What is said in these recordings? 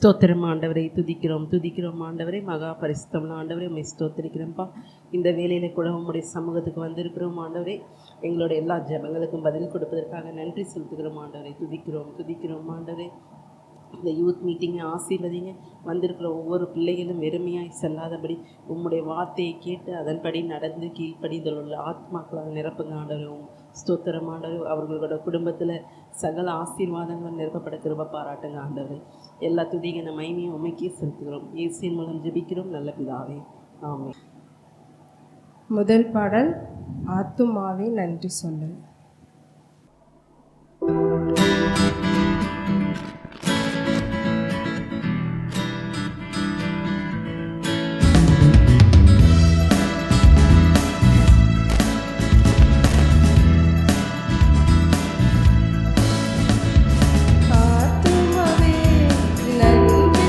ஸ்தோத்திரம் ஆண்டவரை துதிக்கிறோம் துதிக்கிறோம் ஆண்டவரை மகா பரிசுத்தம் ஆண்டவரை உண்மை ஸ்தோத்திரிக்கிறோம்ப்பா. இந்த வேலையில் கூட உங்களுடைய சமூகத்துக்கு வந்திருக்கிறோம் ஆண்டவரே. எங்களோட எல்லா ஜெபங்களுக்கும் பதில் கொடுப்பதற்காக நன்றி செலுத்துகிறோம் ஆண்டவரை. துதிக்கிறோம் துதிக்கிறோம் ஆண்டவரை. இந்த யூத் மீட்டிங்கை ஆசீர்வதிங்க. வந்திருக்கிற ஒவ்வொரு பிள்ளைகளும் வெறுமையாய் செல்லாதபடி உம்முடைய வார்த்தையை கேட்டு அதன்படி நடந்து கீழ்ப்படிதல் உள்ள ஆத்மாக்களால் நிரப்புங்க ஆண்டவரும். ஸ்தோத்திரம் ஆண்டவர். அவர்களோட குடும்பத்தில் சகல ஆசீர்வாதங்கள் நிரப்பப்பட கிருபை பாராட்டுங்க ஆண்டவர். எல்லா துதிகன மைமையும் உமைக்கே செலுத்துகிறோம். இயேசுவின் மூலம் ஜெபிக்கிறோம் நல்ல பிதாவே, ஆமென். முதல் பாடல் ஆத்துமாவே நன்றி சொல்லு. நன்றி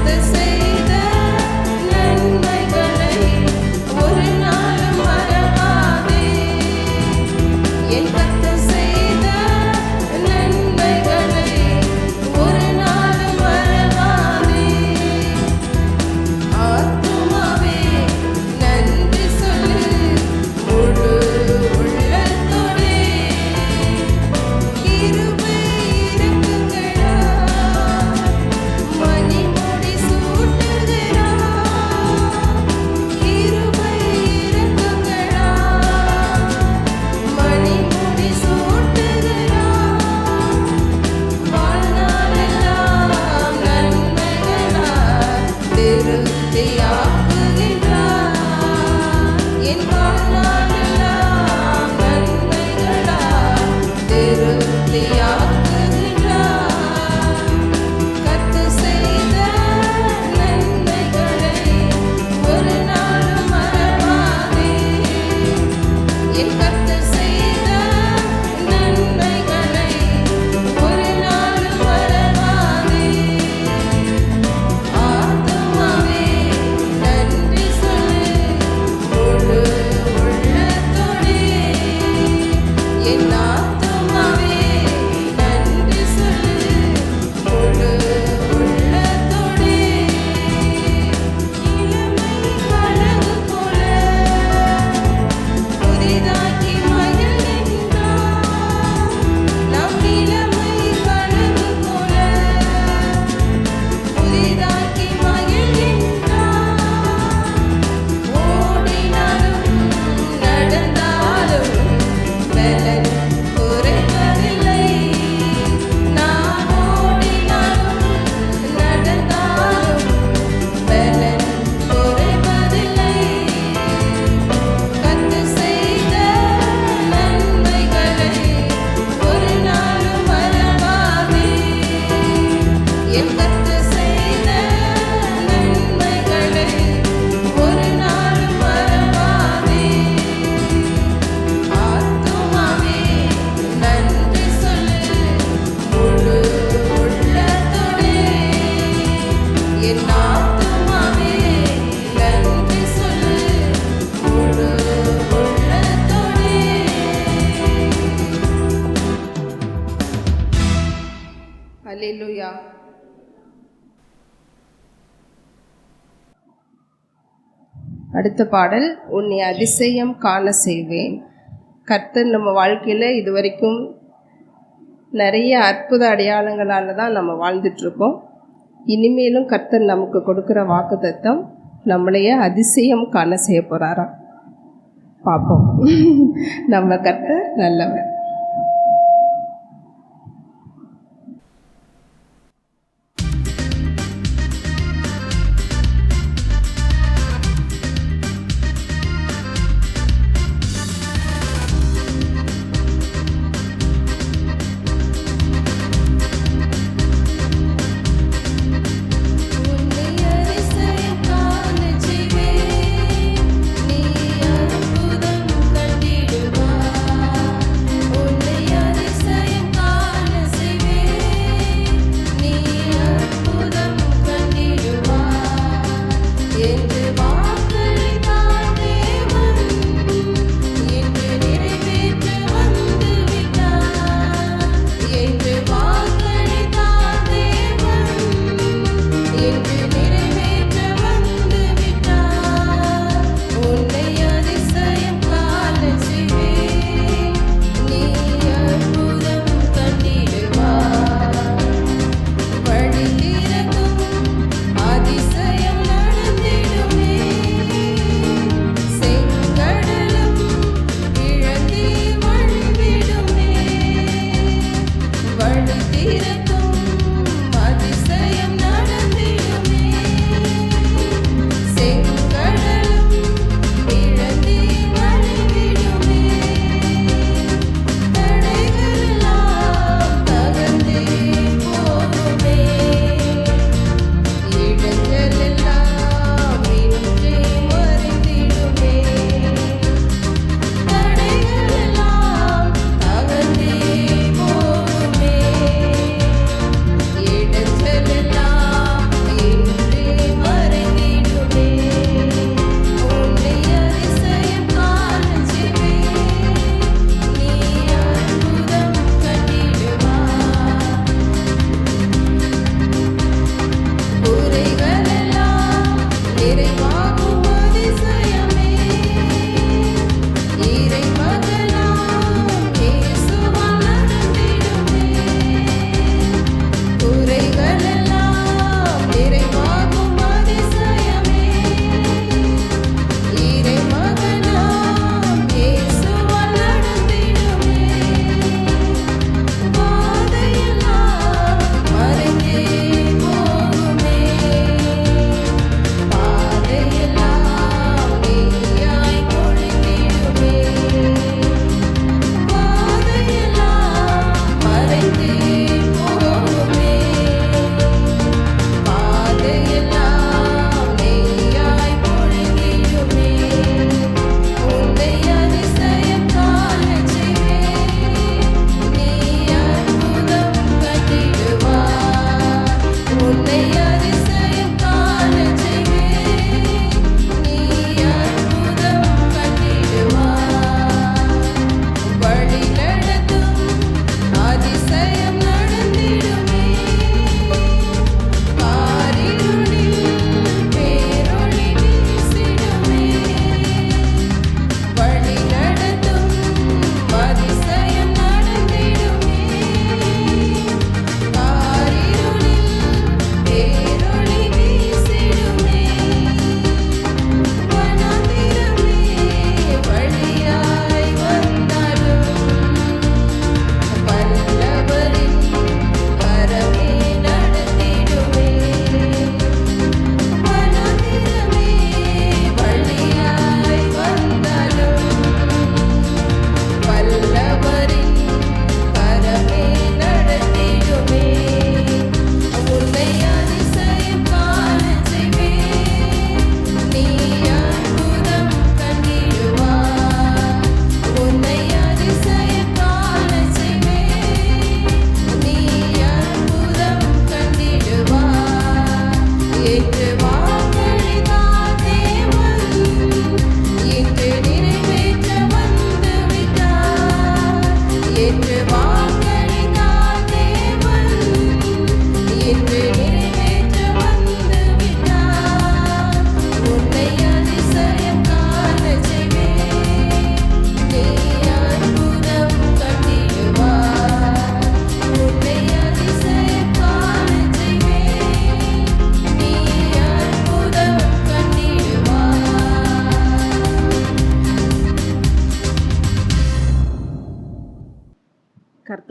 கர்த்தர் செய்த நன்மைகளை ஒரு நாளும் மறவாதே. என் கர்த்தர் செய்த நன்மைகளை ஒரு நாளும் மறவாதே. ஆத்துமாவே நன்றி சொல்லு முழு உள்ளத்தோடே. கிருபை இரக்கங்களால் மணிமுடி சூட்டுகிறார். கிருபை இரக்கங்களால் மணிமுடி சூட்டுகிறார். வாழ்நாளெல்லாம் நன்மைகளால் திருப்தியாக்குகின்றார். என் வாழ்நாளெல்லாம் நன்மைகளால் திருப்தியாக்குகின்றார். கர்த்தர் செய்த நன்மைகளை ஒரு நாளும் மறவாதே. என் கர்த்தர் செய்த நன்மைகளை ஒரு நாளும் மறவாதே. ஆத்துமாவே நன்றி சொல்லு முழு உள்ளத்தோடே. என் ஆத்துமாவே நன்றி சொல்லு முழு உள்ளத்தோடே. இளமை அழகு போல புதிதாக்கி மகிழ்கின்றார். நம் இளமை அழகு போல புதிதாக்கி மகிழ்கின்றார். ஓடினாலும் நடந்தாலும் பலன் குறைவதில்லை. நான் ஓடினாலும் நடந்தாலும் பலன் குறைவதில்லை. கர்த்தர் செய்த நன்மைகளை ஒரு நாளும் மறவாதே. என் கர்த்தர் செய்த நன்மைகளை ஒரு நாளும் மறவாதே. ஆத்துமாவே நன்றி சொல்லு முழு உள்ளத்தோடே. என் ஆத்துமாவே நன்றி சொல்லு முழு உள்ளத்தோடே. அல்லேலூயா. அடுத்த பாடல், உன்னை அதிசயம் காண செய்வேன். கர்த்தர் நம்ம வாழ்க்கையில் இதுவரைக்கும் நிறைய அற்புத அடையாளங்களால் தான் நம்ம வாழ்ந்துட்டுருக்கோம். இனிமேலும் கர்த்தர் நமக்கு கொடுக்குற வாக்குத்தத்தம் நம்மளைய அதிசயம் காண செய்ய போகிறாராம். பார்ப்போம். நம்ம கர்த்தர் நல்லவர். உன்னை அதிசயம் காண செய்வேன். நீ அற்புதம் கண்டிடுவாய்.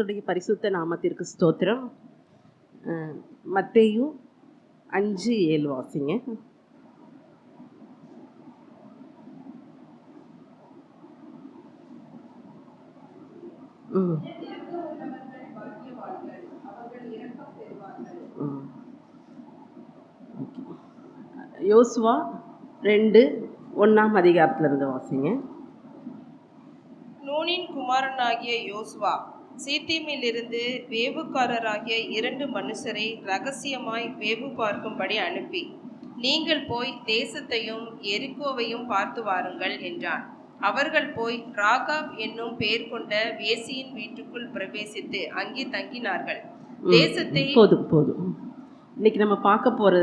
கர்த்தருடைய பரிசுத்த நாமத்திற்கு ஸ்தோத்திரம். மத்தேயு 5:7 வாசிங்க. யோசுவா 2:1 அதிகாரத்திலிருந்து வாசிங்க. நூனின் குமாரனாகிய யோசுவா சீத்தீமிலிருந்து வேவுக்காரராகிய 2 மனுஷரை இரகசியமாய் வேவு பார்க்கும்படி அனுப்பி, நீங்கள் போய் தேசத்தையும் எரிகோவையும் பார்த்து வாருங்கள் என்றான். அவர்கள் போய் ராகாப் என்னும் பெயர் கொண்ட வேசியின் வீட்டுக்குள் பிரவேசித்து அங்கே தங்கினார்கள். தேசத்தை போதும். இன்னைக்கு நம்ம பார்க்க போற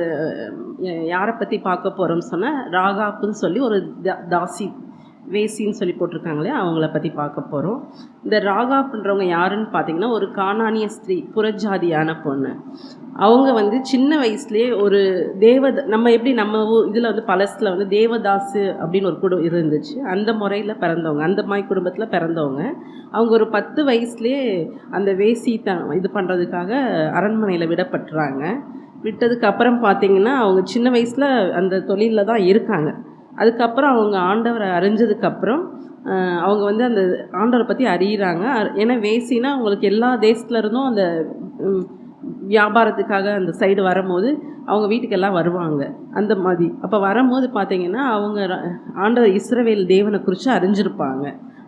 யாரை பற்றி பார்க்க போகிறோம்னு சொன்னால், ராகாப்புன்னு சொல்லி ஒரு தாசி வேசின்னு சொல்லி போட்டிருக்காங்களே, அவங்கள பற்றி பார்க்க போகிறோம். இந்த ராகாப்புன்றவங்க யாருன்னு பார்த்தீங்கன்னா, ஒரு கானானிய ஸ்திரீ, புறஜாதியான பொண்ணு. அவங்க சின்ன வயசுலேயே ஒரு நம்ம எப்படி நம்ம இதில் பழசில் தேவதாசு அப்படின்னு ஒரு குடும்பம் இருந்துச்சு. அந்த முறையில் பிறந்தவங்க, அந்த மாதிரி குடும்பத்தில் பிறந்தவங்க. அவங்க ஒரு 10 வயசுலேயே அந்த வேசி இது பண்ணுறதுக்காக அரண்மனையில் விடப்பட்டுறாங்க. விட்டதுக்கப்புறம் பார்த்திங்கன்னா, அவங்க சின்ன வயசில் அந்த தொழிலில் தான் இருக்காங்க. அதுக்கப்புறம் அவங்க ஆண்டவரை அறிஞ்சதுக்கப்புறம் அவங்க அந்த ஆண்டவரை பற்றி அறிகிறாங்க. ஏன்னா வேசினா அவங்களுக்கு எல்லா தேசத்துலேருந்தும் அந்த வியாபாரத்துக்காக அந்த சைடு வரும்போது அவங்க வீட்டுக்கெல்லாம் வருவாங்க. அந்த மாதிரி அப்போ வரும்போது பார்த்திங்கன்னா, அவங்க ஆண்டவர் இஸ்ரவேல் தேவனை குறித்து அறிஞ்சிருப்பாங்க.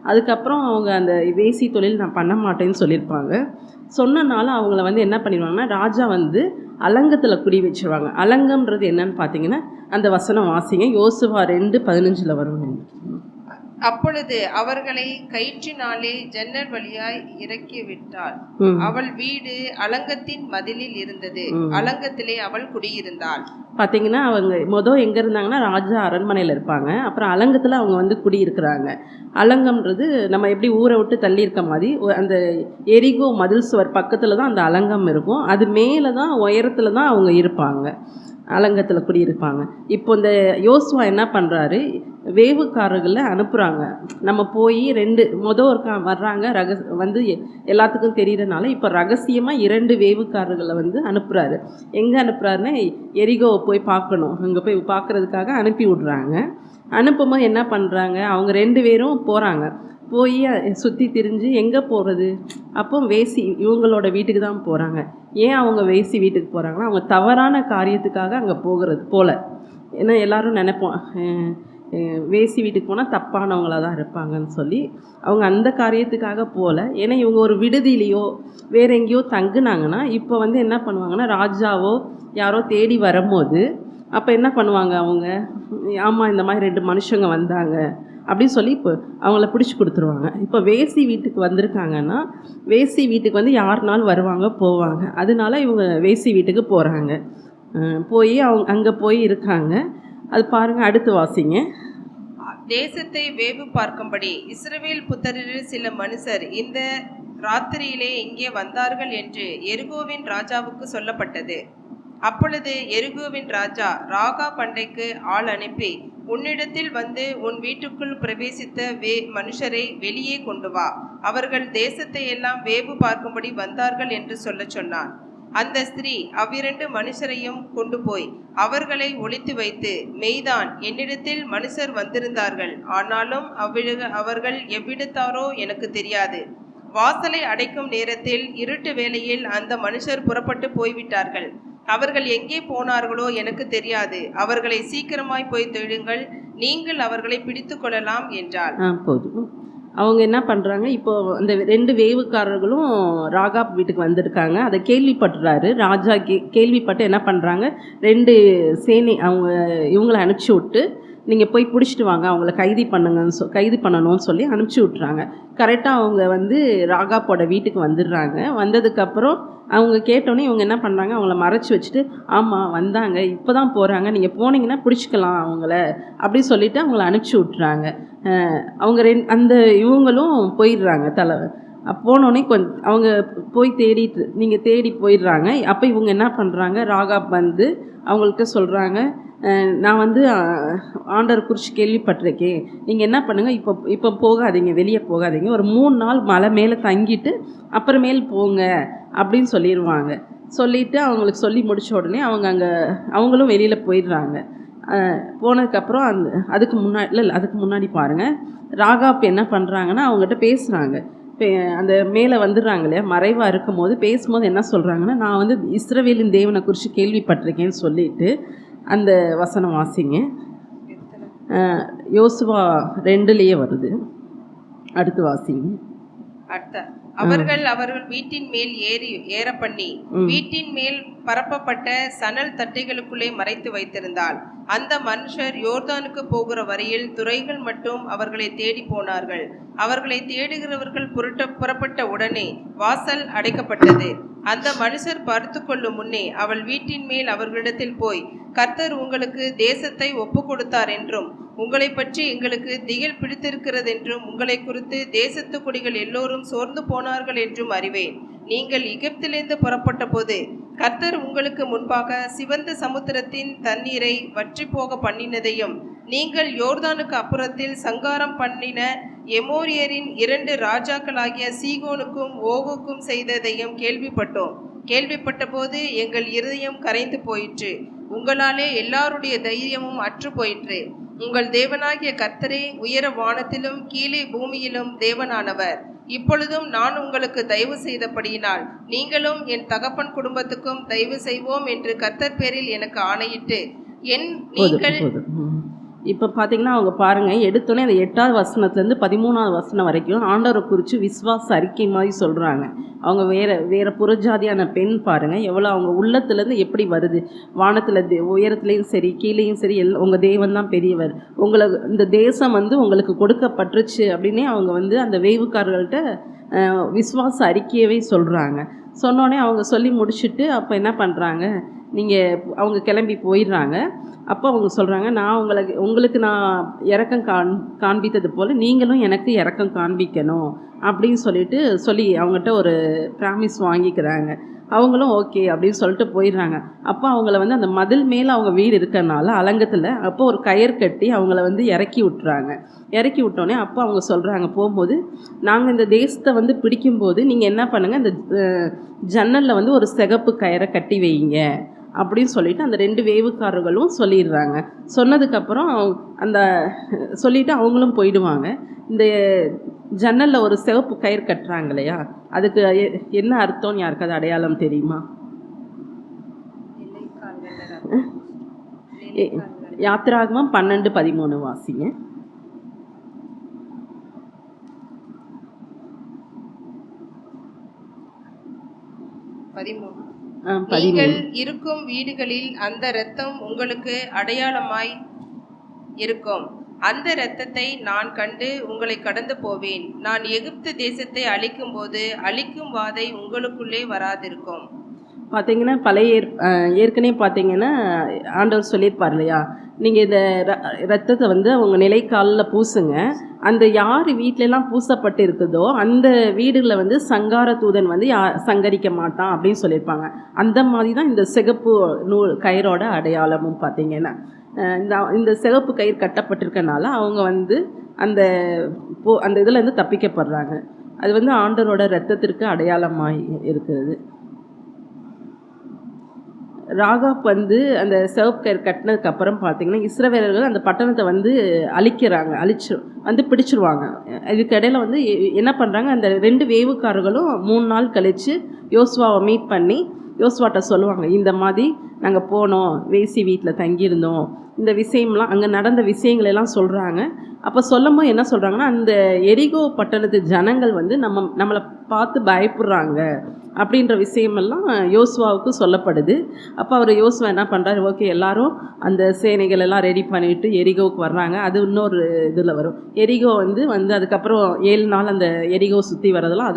அதுக்கப்புறம் அவங்க அந்த வேசி தொழில் நான் பண்ண மாட்டேன்னு சொல்லியிருப்பாங்க. சொன்னனால அவங்கள என்ன பண்ணிடுவாங்கன்னா, ராஜா அலங்கத்தில் குடி வச்சுருவாங்க. அலங்கம்ன்றது என்னன்னு பார்த்தீங்கன்னா, அந்த வசனம் வாசிங்க. யோசுவா 2:15 வரும். அப்பொழுது அவர்களை கயிற்றினாலே ஜன்னல் வழியாய் இறக்கி விட்டாள். அவள் வீடு அலங்கத்தின் மதிலில் இருந்தது. அலங்கத்திலே அவள் குடியிருந்தாள். பார்த்தீங்கன்னா, அவங்க எங்கே இருந்தாங்கன்னா, ராஜா அரண்மனையில் இருப்பாங்க. அப்புறம் அலங்கத்தில் அவங்க குடியிருக்கிறாங்க. அலங்கம்ன்றது நம்ம எப்படி ஊரை விட்டு தள்ளி இருக்க மாதிரி அந்த எரிகோ மதில் சுவர் பக்கத்தில் தான் அந்த அலங்கம் இருக்கும். அது மேலே தான் உயரத்தில் தான் அவங்க இருப்பாங்க, அலங்கத்தில் குடியிருப்பாங்க. இப்போ இந்த யோசுவா என்ன பண்ணுறாரு, வேவுக்காரர்களை அனுப்புகிறாங்க. நம்ம போய் ஒருக்கா வர்றாங்க, எல்லாத்துக்கும் தெரிகிறனால இப்போ ரகசியமாக 2 வேவுக்காரர்களை அனுப்புகிறாரு. எங்கே அனுப்புகிறாருன்னா, எரிகோவை போய் பார்க்கணும், அங்கே போய் பார்க்குறதுக்காக அனுப்பி விட்றாங்க. அனுப்பும்போது என்ன பண்ணுறாங்க, அவங்க 2 பேரும் போகிறாங்க. போய் சுற்றி திரிஞ்சு எங்கே போகிறது, அப்போ வேசி இவங்களோட வீட்டுக்கு தான் போகிறாங்க. ஏன் அவங்க வேசி வீட்டுக்கு போகிறாங்கன்னா, அவங்க தவறான காரியத்துக்காக அங்கே போல. ஏன்னா எல்லோரும் நினைப்போம், வேசி வீட்டுக்கு போனால் தப்பானவங்களாக தான் இருப்பாங்கன்னு சொல்லி அவங்க அந்த காரியத்துக்காக போகல. ஏன்னா இவங்க ஒரு விடுதியிலையோ வேறு எங்கேயோ தங்குனாங்கன்னா, இப்போ என்ன பண்ணுவாங்கன்னா, ராஜாவோ யாரோ தேடி வரும்போது அப்போ என்ன பண்ணுவாங்க, அவங்க ஆமாம் இந்த மாதிரி 2 மனுஷங்க வந்தாங்க அப்படின்னு சொல்லி இப்போ அவங்கள பிடிச்சி கொடுத்துருவாங்க. இப்போ வேசி வீட்டுக்கு வந்திருக்காங்கன்னா, வேசி வீட்டுக்கு யாருனாலும் வருவாங்க போவாங்க. அதனால இவங்க வேசி வீட்டுக்கு போகிறாங்க. போய் அவங்க அங்கே போய் இருக்காங்க. அது பாருங்கள், அடுத்து வாசிங்க. தேசத்தை வேவு பார்க்கும்படி இஸ்ரவேல் புத்திரரில் சில மனுஷர் இந்த ராத்திரியிலே இங்கே வந்தார்கள் என்று எரிகோவின் ராஜாவுக்கு சொல்லப்பட்டது. அப்பொழுது எரிகோவின் ராஜா ராகா பண்டைக்கு ஆள் அனுப்பி, உன்னிடத்தில் உன் வீட்டுக்குள் பிரவேசித்த மனுஷரை வெளியே கொண்டு வா, அவர்கள் தேசத்தை எல்லாம் வேவு பார்க்கும்படி வந்தார்கள் என்று சொன்னான். அந்த ஸ்திரீ அவ்விரண்டு மனுஷரையும் கொண்டு போய் அவர்களை ஒளித்து வைத்து, மெய்தான் என்னிடத்தில் மனுஷர் வந்திருந்தார்கள், ஆனாலும் அவர்கள் எவ்விடத்தாரோ எனக்கு தெரியாது. வாசலை அடைக்கும் நேரத்தில் இருட்டு வேளையில் அந்த மனுஷர் புறப்பட்டு போய்விட்டார்கள். அவர்கள் எங்கே போனார்களோ எனக்கு தெரியாது. அவர்களை சீக்கிரமாய் போய் தேடுங்கள், நீங்கள் அவர்களை பிடித்து கொள்ளலாம் என்றார். போதும். அவங்க என்ன பண்ணுறாங்க, இப்போ அந்த 2 வேவுக்காரர்களும் ராகாப் வீட்டுக்கு வந்திருக்காங்க. அதை கேள்விப்பட்டுறாரு ராஜா. கேள்விப்பட்டு என்ன பண்ணுறாங்க, 2 சேனை இவங்களை அனுப்பிச்சி விட்டு, நீங்கள் போய் பிடிச்சிட்டு வாங்க, அவங்கள கைது பண்ணணும்னு சொல்லி அனுப்பிச்சி விட்றாங்க. கரெக்டாக அவங்க ராகாப்போட வீட்டுக்கு வந்துடுறாங்க. வந்ததுக்கப்புறம் அவங்க கேட்டோன்னே இவங்க என்ன பண்ணுறாங்க, அவங்கள மறைச்சி வச்சுட்டு, ஆமாம் வந்தாங்க, இப்போ தான் போகிறாங்க, நீங்கள் போனீங்கன்னா பிடிச்சிக்கலாம் அவங்கள அப்படி சொல்லிவிட்டு அவங்கள அனுப்பிச்சி விட்றாங்க. அவங்க அந்த இவங்களும் போயிடுறாங்க. போனோடனே அவங்க போய் தேடி போயிடுறாங்க. அப்போ இவங்க என்ன பண்ணுறாங்க, ராகாப் அவங்கள்ட்ட சொல்கிறாங்க, நான் வந்து ஆண்டவர் குறித்து கேள்விப்பட்டிருக்கேன், நீங்கள் என்ன பண்ணுங்கள், இப்போ போகாதீங்க, வெளியே போகாதீங்க, ஒரு 3 நாள் மலை மேலே தங்கிட்டு அப்புறமேல் போங்க அப்படின்னு சொல்லிடுவாங்க. சொல்லிவிட்டு அவங்களுக்கு சொல்லி முடித்த உடனே அவங்களும் வெளியில் போயிடுறாங்க. போனதுக்கப்புறம் அதுக்கு முன்னாடி பாருங்கள், ராகாப் என்ன பண்ணுறாங்கன்னா அவங்ககிட்ட பேசுகிறாங்க. அந்த மேலே வந்துடுறாங்க இல்லையா, மறைவாக இருக்கும்போது பேசும்போது என்ன சொல்கிறாங்கன்னா, நான் வந்து இஸ்ரவேலின் தேவனை குறித்து கேள்விப்பட்டிருக்கேன்னு சொல்லிட்டு அந்த வசனம் வாசிங்க. யோசுவா 2 வருது. அடுத்து வாசிங்க. அவர்கள் வீட்டின் மேல் ஏற பண்ணி வீட்டின் மேல் பரப்பப்பட்ட சணல் தட்டைகளுக்குள்ளே மறைத்து வைத்திருந்தாள். அந்த மனுஷர் யோர்தானுக்கு போகிற வரையில் துரைகள் மட்டும் அவர்களை தேடி போனார்கள். அவர்களை தேடுகிறவர்கள் புறப்பட்ட உடனே வாசல் அடைக்கப்பட்டது. அந்த மனுஷர் படுத்து கொள்ளும் முன்னே அவள் வீட்டின் மேல் அவர்களிடத்தில் போய், கர்த்தர் உங்களுக்கு தேசத்தை ஒப்பு கொடுத்தார் என்றும் உங்களை பற்றி எங்களுக்கு திகில் பிடித்திருக்கிறதென்றும் உங்களை குறித்து தேசத்து குடிகள் எல்லோரும் சோர்ந்து போனார்கள் என்றும் அறிவேன். நீங்கள் எகிப்திலிருந்து புறப்பட்ட போது கர்த்தர் உங்களுக்கு முன்பாக சிவந்த சமுத்திரத்தின் தண்ணீரை வற்றி போக பண்ணினதையும் நீங்கள் யோர்தானுக்கு அப்புறத்தில் சங்காரம் பண்ணின எமோரியரின் 2 ராஜாக்களாகிய சீகோனுக்கும் ஓகுக்கும் செய்ததையும் கேள்விப்பட்ட போது எங்கள் இருதயம் கரைந்து போயிற்று. உங்களாலே எல்லாருடைய தைரியமும் அற்று போயிற்று. உங்கள் தேவனாகிய கர்த்தரே உயர வானத்திலும் கீழே பூமியிலும் தேவனானவர். இப்பொழுதும் நான் உங்களுக்கு தயவு செய்தபடியினால் நீங்களும் என் தகப்பன் குடும்பத்துக்கும் தயவு செய்வோம் என்று கர்த்தர் பேரில் எனக்கு ஆணையிட்டு இப்போ பார்த்தீங்கன்னா அவங்க பாருங்கள், எடுத்தோன்னே அந்த 8வது வசனத்துலேருந்து 13வது வசனம் வரைக்கும் ஆண்டவரை குறித்து விசுவாச அறிக்கை மாதிரி சொல்கிறாங்க. அவங்க வேறு புறஜாதியான பெண் பாருங்கள், எவ்வளோ அவங்க உள்ளத்துலேருந்து எப்படி வருது. வானத்தில் உயரத்துலேயும் சரி கீழேயும் சரி உங்கள் தேவன் தான் பெரியவர், இந்த தேசம் வந்து உங்களுக்கு கொடுக்கப்பட்டுருச்சு அப்படின்னே அவங்க வந்து அந்த வேவுக்காரர்கள்ட்ட விசுவாச அறிக்கையவே சொல்கிறாங்க. சொன்னோடனே அவங்க சொல்லி முடிச்சுட்டு அப்போ என்ன பண்ணுறாங்க, அவங்க கிளம்பி போயிடுறாங்க. அப்போ அவங்க சொல்கிறாங்க, நான் உங்களுக்கு நான் இரக்கம் காண்பித்தது போல் நீங்களும் எனக்கு இரக்கம் காண்பிக்கணும் அப்படின்னு சொல்லி அவங்ககிட்ட ஒரு ப்ராமிஸ் வாங்கிக்கிறாங்க. அவங்களும் ஓகே அப்படின்னு சொல்லிட்டு போயிடுறாங்க. அப்போ அவங்கள வந்து அந்த மதில் மேலே அவங்க வீடு இருக்கிறனால அலங்கத்தில் அப்போ ஒரு கயிறு கட்டி அவங்கள வந்து இறக்கி விட்டுறாங்க. இறக்கி விட்டோன்னே அப்போ அவங்க சொல்கிறாங்க, போகும்போது நாங்கள் இந்த தேசத்தை வந்து பிடிக்கும்போது நீங்கள் என்ன பண்ணுங்கள், இந்த ஜன்னலில் வந்து ஒரு சிகப்பு கயிறை கட்டி வைங்க அப்படின்னு சொல்லிட்டு அந்த 2 வேவுக்காரர்களும் சொல்லிடுறாங்க. சொன்னதுக்கப்புறம் சொல்லிவிட்டு அவங்களும் போயிடுவாங்க. இந்த ஜன்னலில் ஒரு சிவப்பு கயிறு கட்டுறாங்க இல்லையா, அதுக்கு என்ன அர்த்தம்னு யாருக்காவது அடையாளம் தெரியுமா? யாத்திராகமம் 12:13 வாசிங்க. நீங்கள் இருக்கும் வீடுகளில் அந்த இரத்தம் உங்களுக்கு அடையாளமாய் இருக்கும். அந்த இரத்தத்தை நான் கண்டு உங்களை கடந்து போவேன். நான் எகிப்து தேசத்தை அழிக்கும் போது அழிக்கும் வாதை உங்களுக்குள்ளே வராதிருக்கும். பார்த்தீங்கன்னா ஏற்கனவே பார்த்தீங்கன்னா ஆண்டவர் சொல்லியிருப்பார் இல்லையா, நீங்கள் இந்த ரத்தத்தை வந்து அவங்க நிலைக்காலில் பூசுங்க, அந்த யார் வீட்டிலலாம் பூசப்பட்டு இருக்குதோ அந்த வீடுகளில் வந்து சங்கார தூதன் வந்து சங்கரிக்க மாட்டான் அப்படின்னு சொல்லியிருப்பாங்க. அந்த மாதிரி தான் இந்த சிகப்பு கயிறோட அடையாளமும் பார்த்தீங்கன்னா இந்த சிகப்பு கயிறு கட்டப்பட்டிருக்கனால அவங்க வந்து அந்த இதுலேருந்து தப்பிக்கப்படுறாங்க. அது வந்து ஆண்டவரோட இரத்தத்திற்கு அடையாளமாக இருக்குது. ராகாப் வந்து அந்த சிவப்பு கயிறு கட்டினதுக்கப்புறம் பார்த்திங்கன்னா இஸ்ரவேலர்கள் அந்த பட்டணத்தை வந்து பிடிச்சிருவாங்க. இதுக்கு இடையில வந்து என்ன பண்ணுறாங்க, அந்த 2 வேவுக்காரர்களும் 3 நாள் கழித்து யோசுவாவை மீட் பண்ணி யோசுவாட்ட சொல்லுவாங்க, இந்த மாதிரி நாங்கள் போனோம், வேசி வீட்டில் தங்கியிருந்தோம், இந்த விஷயம்லாம் அங்கே நடந்த விஷயங்களெல்லாம் சொல்கிறாங்க. அப்போ சொல்லும்போது என்ன சொல்கிறாங்கன்னா, அந்த எரிகோ பட்டணத்து ஜனங்கள் வந்து நம்மளை பார்த்து பயப்படுறாங்க அப்படின்ற விஷயமெல்லாம் யோசுவாவுக்கு சொல்லப்படுது. அப்போ யோசுவா என்ன பண்ணுறாரு, ஓகே எல்லாரும் அந்த சேனைகள் எல்லாம் ரெடி பண்ணிவிட்டு எரிகோவுக்கு வர்றாங்க. அது இன்னொரு இதில் வரும். எரிகோ வந்து அதுக்கப்புறம் 7 நாள் அந்த எரிகோ சுற்றி வரதெல்லாம்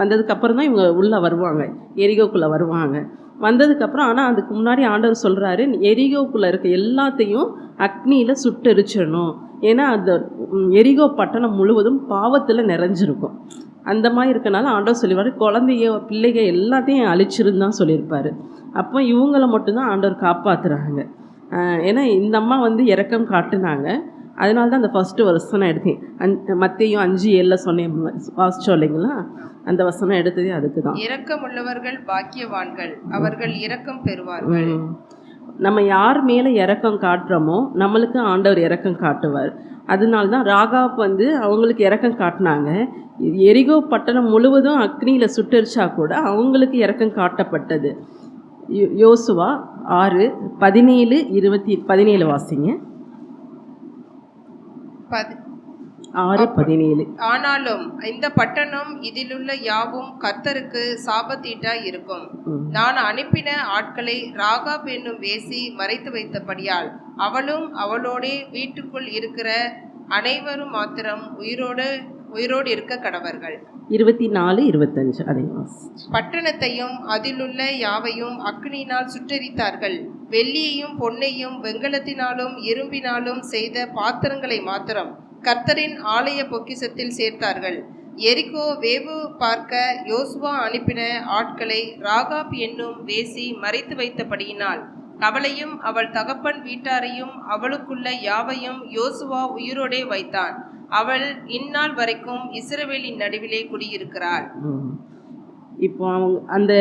வந்ததுக்கப்புறம் தான் இவங்க உள்ளே வருவாங்க, எரிகோக்குள்ளே வருவாங்க. வந்ததுக்கப்புறம் ஆனால் அதுக்கு முன்னாடி ஆண்டவர் சொல்கிறாரு, எரிகோக்குள்ளே இருக்க எல்லாத்தையும் அக்னியில் சுட்டெரிச்சிடணும். ஏன்னா அந்த எரிகோ பட்டணம் முழுவதும் பாவத்தில் நிறைஞ்சிருக்கும். அந்த மாதிரி இருக்கனால ஆண்டவர் சொல்லிடுவார், பிள்ளைங்க எல்லாத்தையும் அழிச்சிருந்தான் சொல்லியிருப்பார். அப்போ இவங்கள மட்டும்தான் ஆண்டவர் காப்பாற்றுறாங்க. ஏன்னா இந்த அம்மா வந்து இரக்கம் காட்டுனாங்க. அதனால தான் அந்த ஃபர்ஸ்ட் வசனம் எடுத்தேன். மத்தேயு 5:7 சொன்னேன், வாசிச்சோம் இல்லைங்களா? அந்த வசனம் எடுத்ததே அதுக்கு தான். இரக்கமுள்ளவர்கள் பாக்கியவான்கள், அவர்கள் இரக்கம் பெறுவார்கள். நம்ம யார் மேலே இரக்கம் காட்டுறோமோ நம்மளுக்கு ஆண்டவர் இரக்கம் காட்டுவார். அதனால தான் ராகாப் வந்து அவங்களுக்கு இரக்கம் காட்டினாங்க. எரிகோ பட்டணம் முழுவதும் அக்னியில் சுட்டரிச்சா கூட அவங்களுக்கு இரக்கம் காட்டப்பட்டது. யோசுவா 6:17 வாசிங்க. 6:17. ஆனாலும் இந்த பட்டணம் இதிலுள்ள யாவும் கர்த்தருக்கு சாபத்தீட்டாய் இருக்கும். நான் அனுப்பின ஆட்களை ராகாப் என்னும் வேசி மறைத்து வைத்தபடியால் அவளும் அவளோடே வீட்டுக்குள் இருக்கிற அனைவரும் மாத்திரம் உயிரோடு இருக்க கடவர்கள். 24-25 அதே பட்டணத்தையும் அதிலுள்ள யாவையும் அக்னியினால் சுட்டெரித்தார்கள். வெள்ளியையும் பொன்னையும் வெண்கலத்தினாலும் இரும்பினாலும் செய்த பாத்திரங்களை மாத்திரம் கர்த்தரின் ஆலய பொக்கிஷத்தில் சேர்த்தார்கள். எரிகோ வேவு பார்க்க யோசுவா அனுப்பின ஆட்களை ராகாப் என்னும் வேசி மறைத்து வைத்தபடியினால் அவளையும் அவள் தகப்பன் வீட்டாரையும் அவளுக்குள்ள யாவையும் யோசுவா உயிரோடே வைத்தான். அவள் இந்நாள் வரைக்கும் இஸ்ரவேலின் நடுவிலே குடியிருக்கிறாள். இப்போ அவங்க அந்த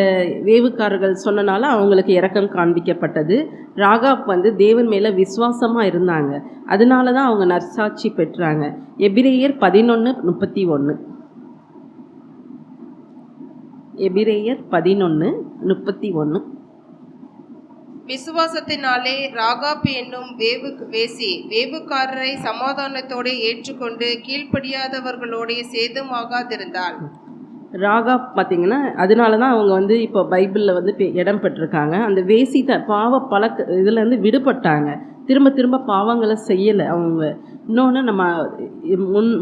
வேவுக்காரர்கள் சொன்னனால அவங்களுக்கு இரக்கம் காண்பிக்கப்பட்டது. ராகாப் வந்து தேவன் மேலே விசுவாசமாக இருந்தாங்க. அதனால தான் அவங்க நற்சாட்சி பெற்றாங்க. எபிரேயர் 11:31. எபிரேயர் 11:31. விசுவாசத்தினாலே ராகாப் என்னும் வேசி வேவுக்காரரை சமாதானத்தோடு ஏற்றுக்கொண்டு கீழ்ப்படியாதவர்களோடைய சேதமாகாதிருந்தாள். ராகாப் பார்த்திங்கன்னா அதனால தான் அவங்க வந்து இப்போ பைபிளில் வந்து இடம் பெற்றிருக்காங்க. அந்த வேசி பாவ பழக்க இதுலேருந்து விடுபட்டாங்க. திரும்ப திரும்ப பாவங்களை செய்யலை அவங்க. இன்னொன்று, நம்ம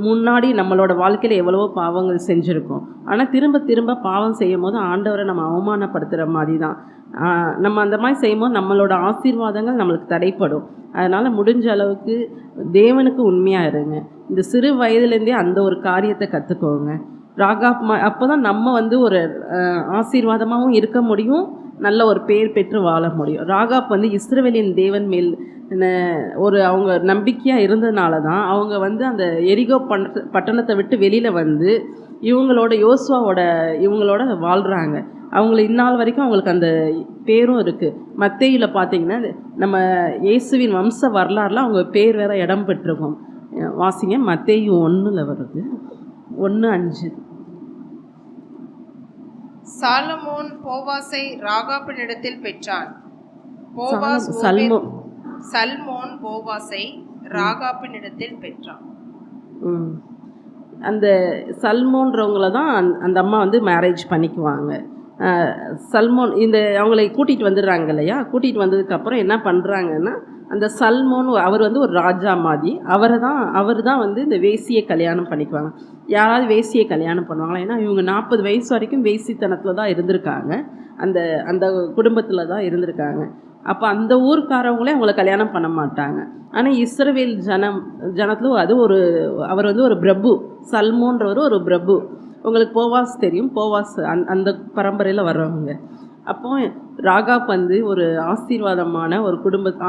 முன்னாடி நம்மளோட வாழ்க்கையில் எவ்வளவோ பாவங்கள் செஞ்சுருக்கோம். ஆனால் திரும்ப திரும்ப பாவம் செய்யும் போது ஆண்டவரை நம்ம அவமானப்படுத்துகிற மாதிரி தான். நம்ம அந்த மாதிரி செய்யும்போது நம்மளோட ஆசீர்வாதங்கள் நம்மளுக்கு தடைப்படும். அதனால் முடிஞ்ச அளவுக்கு தேவனுக்கு உண்மையாக இருங்க. இந்த சிறு வயதுலேருந்தே அந்த ஒரு காரியத்தை கற்றுக்கோங்க. ராகாப் அப்போ தான் நம்ம வந்து ஒரு ஆசீர்வாதமாகவும் இருக்க முடியும், நல்ல ஒரு பேர் பெற்று வாழ முடியும். ராகாப் வந்து இஸ்ரவேலின் தேவன் மேல் ஒரு அவங்க நம்பிக்கையாக இருந்ததுனால தான் அவங்க வந்து அந்த எரிகோ பட்டணத்தை விட்டு வெளியில் வந்து இவங்களோட வாழ்கிறாங்க. அவங்கள இந்நாள் வரைக்கும் அவங்களுக்கு அந்த பேரும் இருக்குது. மத்தேயுவில் பார்த்திங்கன்னா நம்ம இயேசுவின் வம்ச வரலாறுல அவங்க பேர் வேறு இடம் பெற்றிருக்கோம். வாசிங்க, மத்தேயு 1 வருது, 1:5. சாலமோன் போவாசை ராகாபினிடத்தில் பெற்றான். சல்மோன் போவாசை ராகாபினிடத்தில் பெற்றான். அந்த சல்மோன்றவங்கள தான் அந்த அம்மா வந்து மேரேஜ் பண்ணிக்குவாங்க. சல்மோன் அவங்களை கூட்டிகிட்டு வந்துடுறாங்க இல்லையா? கூட்டிகிட்டு வந்ததுக்கப்புறம் என்ன பண்ணுறாங்கன்னா, அந்த சல்மோன் அவர் வந்து ஒரு ராஜா மாதிரி, அவர் தான் வந்து இந்த வேசியை கல்யாணம் பண்ணிக்குவாங்க. யாராவது வேசியை கல்யாணம் பண்ணுவாங்களா? ஏன்னா இவங்க 40 வயசு வரைக்கும் வேசித்தனத்தில் தான் இருந்திருக்காங்க. அந்த குடும்பத்தில் தான் இருந்திருக்காங்க. அப்போ அந்த ஊருக்காரவங்களே அவங்கள கல்யாணம் பண்ண மாட்டாங்க. ஆனால் இஸ்ரவேல் ஜனத்தில் அவர் வந்து ஒரு பிரபு. சல்மோன்றவர் ஒரு பிரபு. உங்களுக்கு போவாஸ் தெரியும், போவாஸ் அந்த பரம்பரையில் வர்றவங்க. அப்போ ராகாப் வந்து ஒரு ஆசீர்வாதமான ஒரு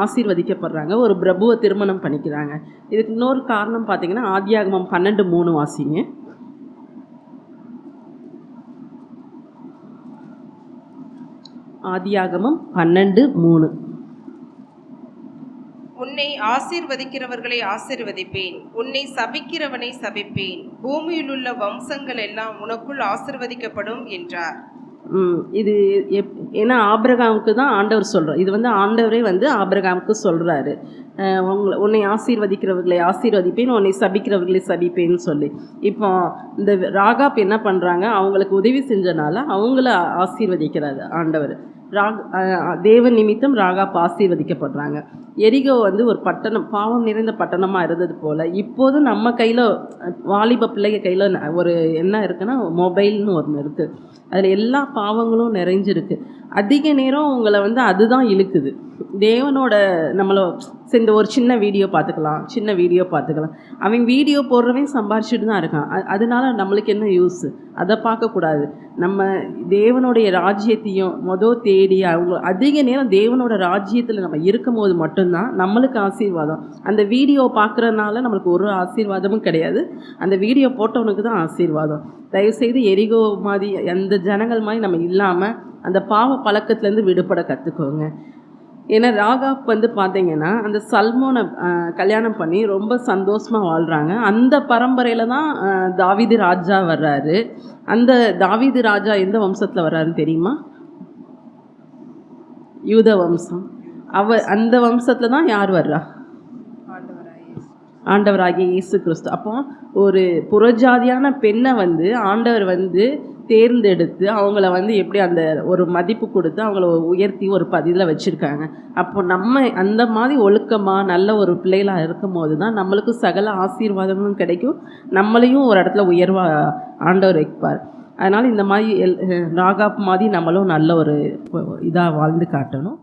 ஆசீர்வதிக்கப்படுறாங்க, ஒரு பிரபுவை திருமணம் பண்ணிக்கிறாங்க. இதுக்கு இன்னொரு காரணம் பார்த்தீங்கன்னா ஆதியாகமம் 12:3 வாசிங்க. ஆதியாகமம் 12:3. உன்னை ஆசீர்வதிக்கிறவர்களை ஆசீர்வதிப்பேன், உன்னை சபிக்கிறவனை சபிப்பேன், பூமியில் உள்ள வம்சங்கள் எல்லாம் உனக்குள் ஆசீர்வதிக்கப்படும் என்றார். இது ஏன்னா ஆபிரகாமுக்கு தான் ஆண்டவர் சொல்கிறார். இது வந்து ஆண்டவரே வந்து ஆபிரகாமுக்கு சொல்கிறாரு, உன்னை ஆசீர்வதிக்கிறவர்களை ஆசீர்வதிப்பேன், உன்னை சபிக்கிறவர்களை சபிப்பேன்னு சொல்லி. இப்போ இந்த ராகாப் என்ன பண்ணுறாங்க, அவங்களுக்கு உதவி செஞ்சனால அவங்கள ஆசீர்வதிக்கிறாரு ஆண்டவர். தேவன் நிமித்தம் ராகாப் ஆசீர்வதிக்கப்படுறாங்க. எரிகோ வந்து ஒரு பட்டணம், பாவம் நிறைந்த பட்டணமாக இருந்தது போல் இப்போதும் நம்ம கையில், வாலிப பிள்ளைங்க கையில் ஒரு என்ன இருக்குன்னா மொபைல்னு ஒன்று இருக்குது. அதில் எல்லா பாவங்களும் நிறைஞ்சிருக்கு. அதிக நேரம் உங்களை வந்து அதுதான் இழுக்குது. தேவனோட சரி இந்த ஒரு சின்ன வீடியோ பார்த்துக்கலாம். அவன் வீடியோ போடுறவன் சம்பாரிச்சுட்டு தான் இருக்கான். அதனால நம்மளுக்கு என்ன யூஸ்? அதை பார்க்கக்கூடாது. நம்ம தேவனுடைய ராஜ்யத்தையும் தேடி அவங்க அதிக நேரம் தேவனோட ராஜ்யத்தில் நம்ம இருக்கும்போது மட்டும்தான் நம்மளுக்கு ஆசீர்வாதம். அந்த வீடியோ பார்க்குறதுனால நம்மளுக்கு ஒரு ஆசீர்வாதமும் கிடையாது. அந்த வீடியோ போட்டவனுக்கு தான் ஆசீர்வாதம். தயவுசெய்து எரிகோ மாதிரி அந்த ஜனங்கள் மாதிரி நம்ம இல்லாமல் அந்த பாவ பழக்கத்துலேருந்து விடுபட கற்றுக்கோங்க. ஏன்னா ராகாப் பார்த்தீங்கன்னா அந்த சல்மோனை கல்யாணம் பண்ணி ரொம்ப சந்தோஷமாக வாழ்கிறாங்க. அந்த பரம்பரையில் தான் தாவீது ராஜா வர்றாரு. அந்த தாவீது ராஜா எந்த வம்சத்தில் வர்றாருன்னு தெரியுமா? யூத வம்சம். அந்த வம்சத்தில் தான் யார் வர்றா? ஆண்டவராகிய இயேசு கிறிஸ்து. அப்போ ஒரு புறஜாதியான பெண்ணை ஆண்டவர் தேர்ந்தெடுத்து அவங்கள எப்படி அந்த ஒரு மதிப்பு கொடுத்து அவங்கள உயர்த்தி ஒரு பதிவில் வச்சுருக்காங்க. அப்போ நம்ம அந்த மாதிரி ஒழுக்கமாக நல்ல ஒரு பிள்ளைகளாக இருக்கும் போது தான் நம்மளுக்கு சகல ஆசீர்வாதங்களும் கிடைக்கும். நம்மளையும் ஒரு இடத்துல உயர்வாக ஆண்டவர் வைப்பார். அதனால் இந்த மாதிரி ராகாப் மாதிரி நம்மளும் நல்ல ஒரு இதாக வாழ்ந்து காட்டணும்.